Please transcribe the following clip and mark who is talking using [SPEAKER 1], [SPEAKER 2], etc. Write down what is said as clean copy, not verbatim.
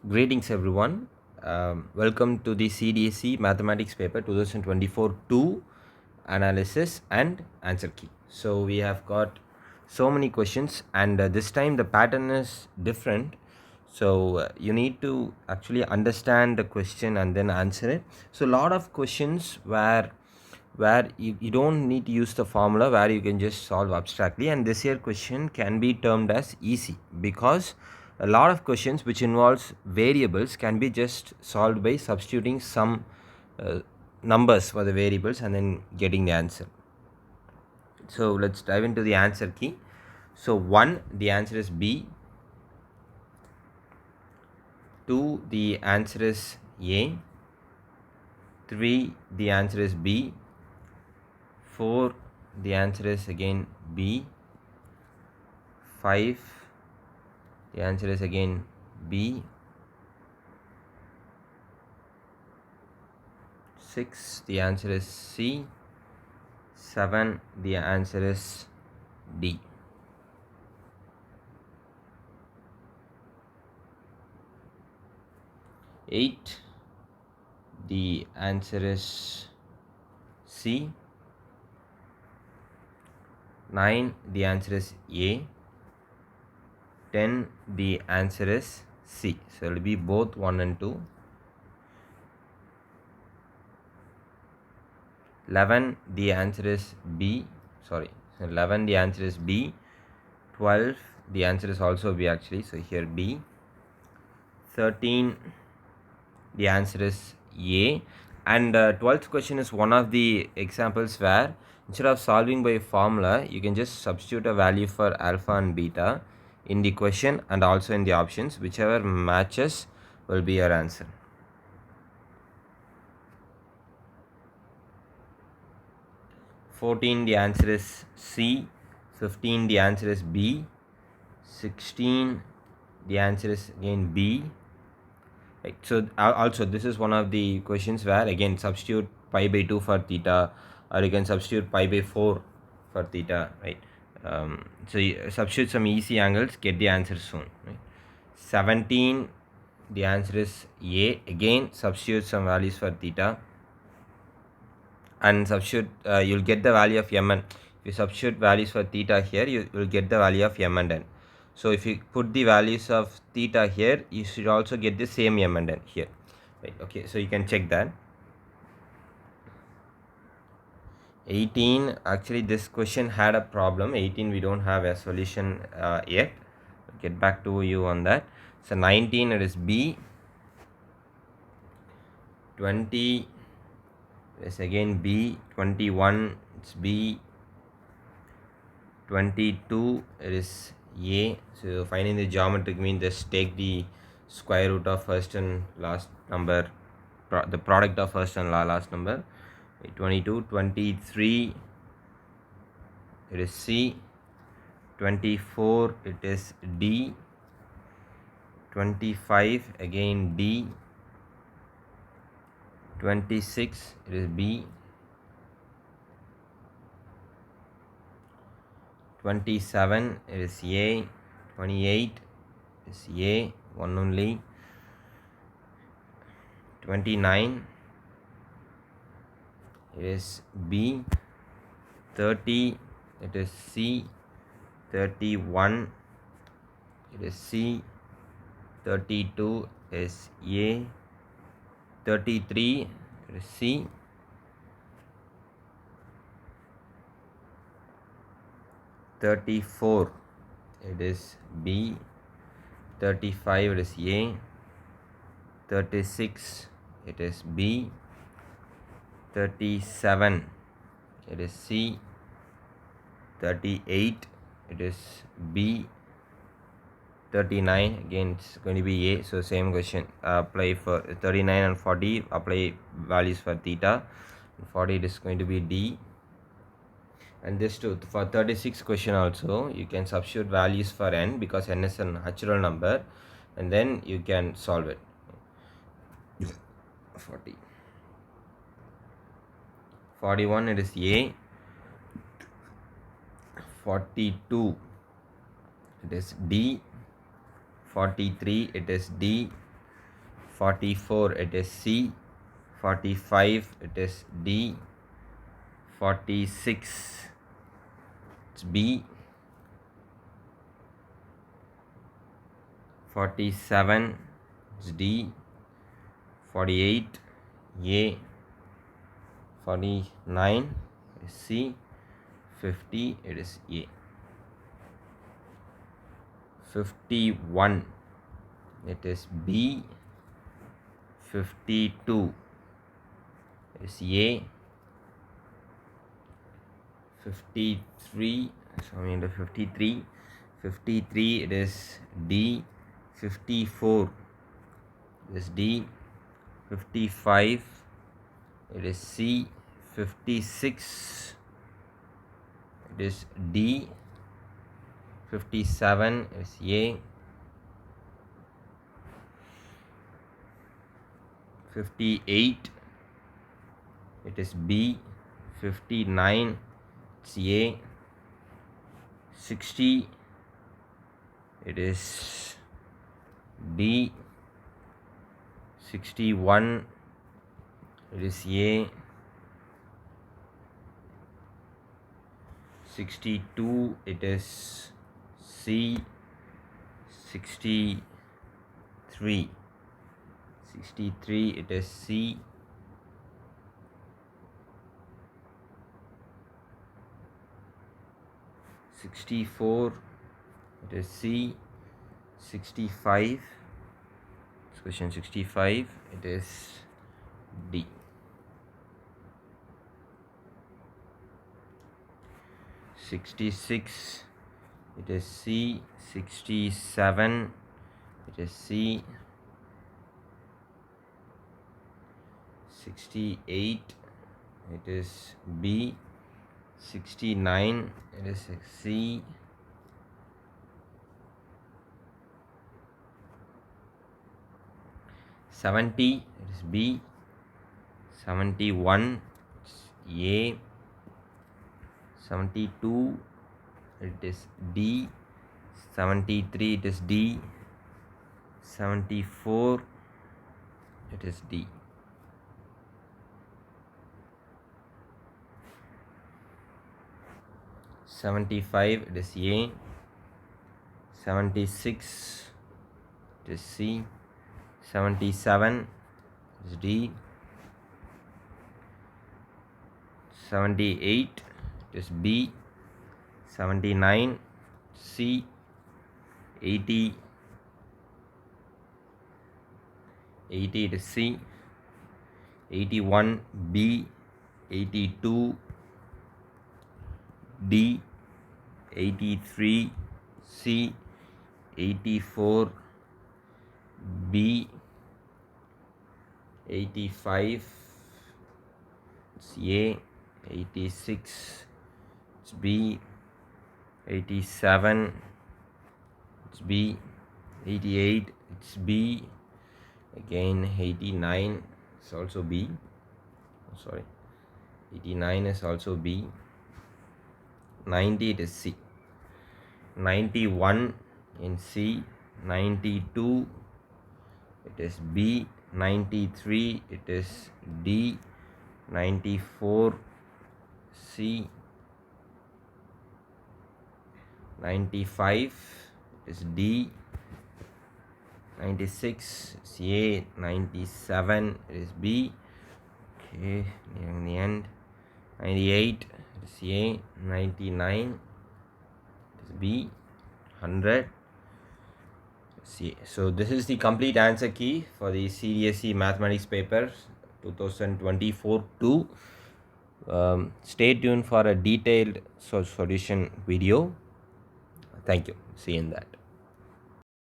[SPEAKER 1] Greetings, everyone. Welcome to the CDSE Mathematics paper 2024-2 analysis and answer key. So we have got so many questions, and this time the pattern is different. So you need to actually understand the question and then answer it. So a lot of questions where you don't need to use the formula, where you can just solve abstractly, and this here question can be termed as easy because a lot of questions which involves variables can be just solved by substituting some uh, numbers for the variables and then getting the answer. So let's dive into the answer key. So 1, the answer is B. 2, the answer is A. 3, the answer is B. 4, the answer is again B. 5, the answer is again B. 6, the answer is C. 7, the answer is D. Eight, the answer is C. 9, the answer is A. 10, the answer is C. So it will be both 1 and 2. 11, the answer is B. Sorry, so 11, the answer is B. 12, the answer is also B actually. So here B. 13, the answer is A. And 12th question is one of the examples where instead of solving by formula, you can just substitute a value for alpha and beta in the question and also in the options. Whichever matches will be your answer. 14, the answer is C. 15, the answer is B. 16, the answer is again B. Right. So also this is one of the questions where again substitute pi by 2 for theta, or you can substitute pi by 4 for theta, right? So you substitute some easy angles, get the answer soon, right? 17, the answer is A. Again substitute some values for theta and substitute, you'll get the value of m, and if you substitute values for theta here, you will get the value of m and n. So if you put the values of theta here, you should also get the same m and n here, right? Okay, so you can check that. 18, actually this question had a problem. 18, we don't have a solution yet. I'll get back to you on that. So 19, it is B. 20 is again B. 21, it's B. 22, it is A. So finding the geometric mean, just take the square root of first and last number, the product of first and last number. 22, 23, it is C. 24, it is D. 25, again D. 26, it is B. 27, it is A. 28 is A, one only. 29, it is B. 30, it is C. 31, it is C. 32 is A. 33, it is C. 34, it is B. 35, it is A. 36, it is B. 37, it is C. 38, it is B. 39, again it's going to be A. So same question, apply for 39 and 40, apply values for theta. 40, it is going to be D. And this too, for 36 question also, you can substitute values for n because n is a natural number, and then you can solve it. 40. 41, it is A. 42, it is D. 43, it is D. 44 it is C, 45 it is D, 46 it's B, 47 it's D, 48 A, 49 is C, 50 it is A, 51 it is B, 52 is A, 53 the 53 it is D, 54 is D, 55 it is C, 56 it is D, 57 is A, 58 it is B, 59 it's A, 60 it is D, 61 it is A, 62 it is C, 63 it is C, 64 it is C, 65 question 65 it is D, 66 it is C, 67 it is C, 68 it is B, 69 it is C, 70 it is B, 71 it's A, 72 it is D, 73 it is D, 74 it is D, 75 it is A, 76 it is C, 77 is D, 78 it is B, 79 C, 80 it is C, 81 B, 82 D, 83 C, 84 B, 85 it's A, 86 it's B, 87 it's B, 88 it's B, again 89 is also B, 89 is also B, 90 it is C, 91 in C, 92 it is B, 93 it is D, 94 C, 95 it is D, 96 it's A, 97 it is B, okay, nearing the end, 98 it is A, 99 it is B, 100 C. So this is the complete answer key for the CDSE mathematics paper 2024-2. Stay tuned for a detailed solution video. Thank you. See you in that.